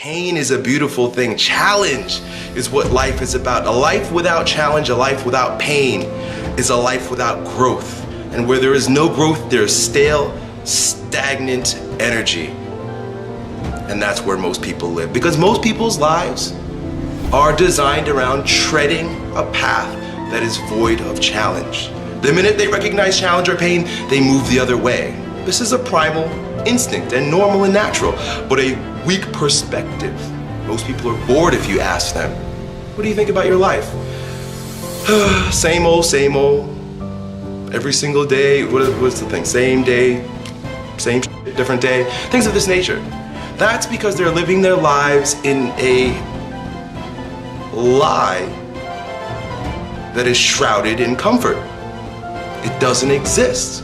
Pain is a beautiful thing. Challenge is what life is about. A life without challenge, a life without pain is a life without growth. And where there is no growth, there's stale, stagnant energy. And that's where most people live. Because most people's lives are designed around treading a path that is void of challenge. The minute they recognize challenge or pain, they move the other way. This is a primal instinct and normal and natural, but a weak perspective. Most people are bored if you ask them, what do you think about your life? Same old, every single day. What's the thing? Same day, same shit, different day. Things of this nature. That's because they're living their lives in a lie that is shrouded in comfort. It doesn't exist.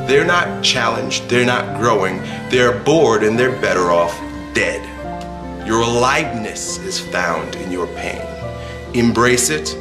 They're not challenged, they're not growing, they're bored, and they're better off dead. Your aliveness is found in your pain. Embrace it,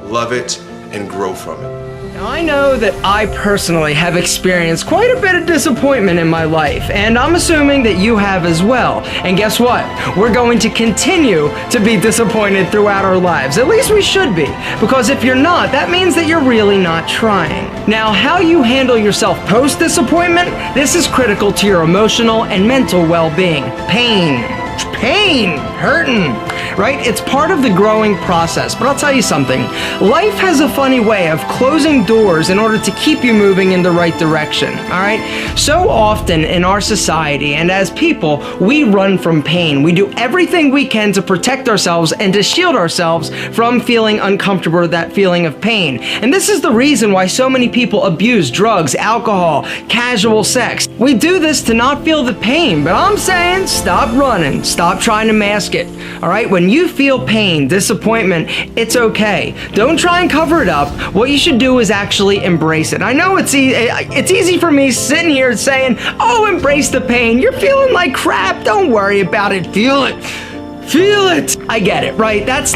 love it, and grow from it. Now, I know that I personally have experienced quite a bit of disappointment in my life, and I'm assuming that you have as well. And guess what? We're going to continue to be disappointed throughout our lives. At least we should be, because if you're not, that means that you're really not trying. Now, how you handle yourself post-disappointment, this is critical to your emotional and mental well-being. Pain, hurting, right? It's part of the growing process. But I'll tell you something, life has a funny way of closing doors in order to keep you moving in the right direction, all right? So often in our society and as people, we run from pain. We do everything we can to protect ourselves and to shield ourselves from feeling uncomfortable with that feeling of pain. And this is the reason why so many people abuse drugs, alcohol, casual sex. We do this to not feel the pain, but I'm saying stop running. Stop trying to mask it, all right? When you feel pain, disappointment, it's okay. Don't try and cover it up. What you should do is actually embrace it. I know it's easy for me sitting here saying, oh, embrace the pain. You're feeling like crap. Don't worry about it. Feel it. Feel it. I get it, right? That's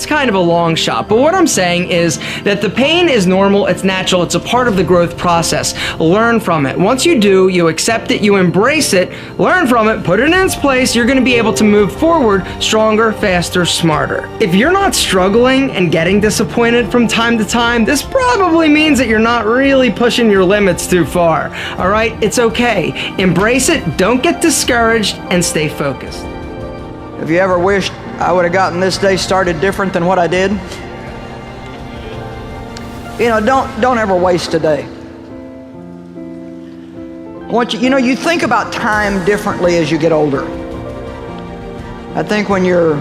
kind of a long shot. But what I'm saying is that the pain is normal, it's natural, it's a part of the growth process. Learn from it. Once you do, you accept it, you embrace it, learn from it, put it in its place, you're gonna be able to move forward stronger, faster, smarter. If you're not struggling and getting disappointed from time to time, this probably means that you're not really pushing your limits too far. All right? It's okay. Embrace it, don't get discouraged, and stay focused. Have you ever wished I would have gotten this day started different than what I did? You know, don't ever waste a day. I want you think about time differently as you get older. I think when you're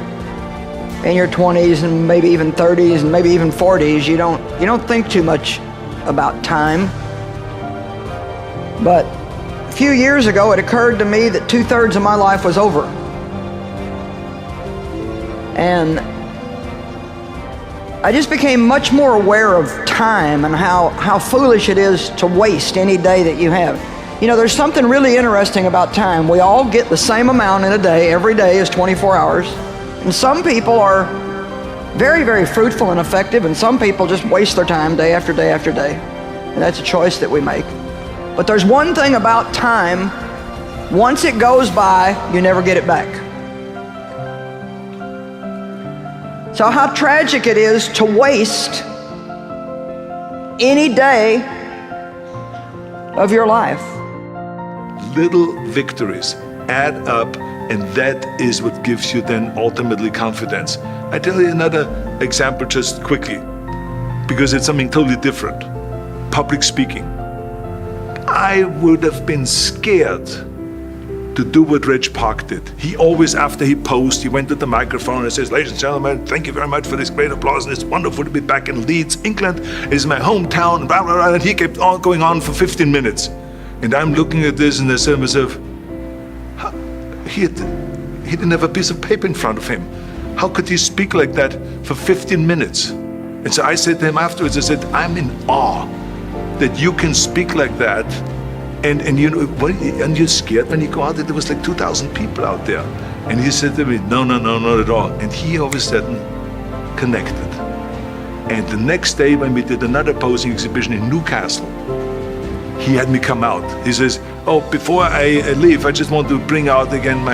in your 20s and maybe even 30s and maybe even 40s, you don't think too much about time. But a few years ago, it occurred to me that 2/3 of my life was over. And I just became much more aware of time and how foolish it is to waste any day that you have. You know, there's something really interesting about time. We all get the same amount in a day. Every day is 24 hours. And some people are very, very fruitful and effective, and some people just waste their time day after day after day. And that's a choice that we make. But there's one thing about time. Once it goes by, you never get it back. So how tragic it is to waste any day of your life. Little victories add up, and that is what gives you then ultimately confidence. I tell you another example just quickly, because it's something totally different. Public speaking. I would have been scared to do what Reg Park did. He always, after he posed, he went to the microphone and says, ladies and gentlemen, thank you very much for this great applause, and it's wonderful to be back in Leeds, England. It is my hometown, blah, blah, blah. And he kept on going on for 15 minutes. And I'm looking at this and I said to myself, he didn't have a piece of paper in front of him. How could he speak like that for 15 minutes? And so I said to him afterwards, I said, I'm in awe that you can speak like that. And you know, and you're scared when you go out there. There was like 2,000 people out there. And he said to me, no, not at all. And he all of a sudden connected. And the next day when we did another posing exhibition in Newcastle, he had me come out. He says, oh, before I leave, I just want to bring out again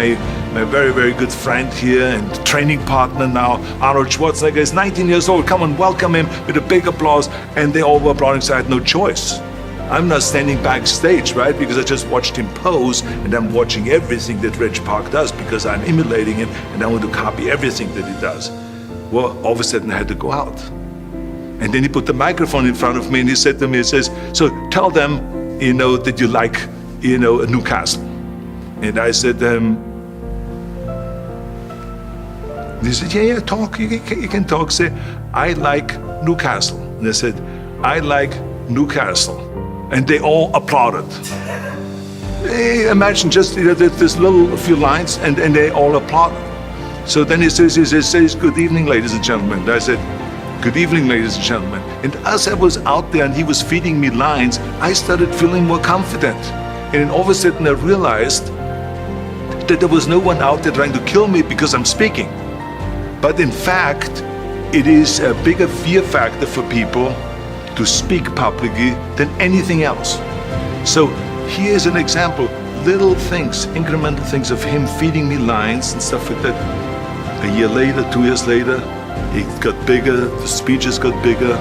my very, very good friend here and training partner now, Arnold Schwarzenegger, is 19 years old. Come and welcome him with a big applause. And they all were applauding, so I had no choice. I'm not standing backstage, right? Because I just watched him pose, and I'm watching everything that Reg Park does because I'm emulating him and I want to copy everything that he does. Well, all of a sudden I had to go out. And then he put the microphone in front of me and he said to me, he says, so tell them, that you like, Newcastle. And I said to him, and he said, yeah, talk, you can talk. Say, I like Newcastle. And I said, I like Newcastle. And they all applauded. Imagine just this little few lines and they all applauded. So then he says, good evening, ladies and gentlemen. And I said, good evening, ladies and gentlemen. And as I was out there and he was feeding me lines, I started feeling more confident. And then all of a sudden I realized that there was no one out there trying to kill me because I'm speaking. But in fact, it is a bigger fear factor for people to speak publicly than anything else. So here's an example, little things, incremental things of him feeding me lines and stuff like that. A year later, 2 years later, it got bigger, the speeches got bigger,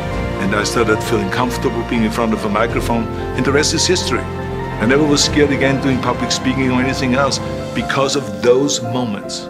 and I started feeling comfortable being in front of a microphone, and the rest is history. I never was scared again doing public speaking or anything else because of those moments.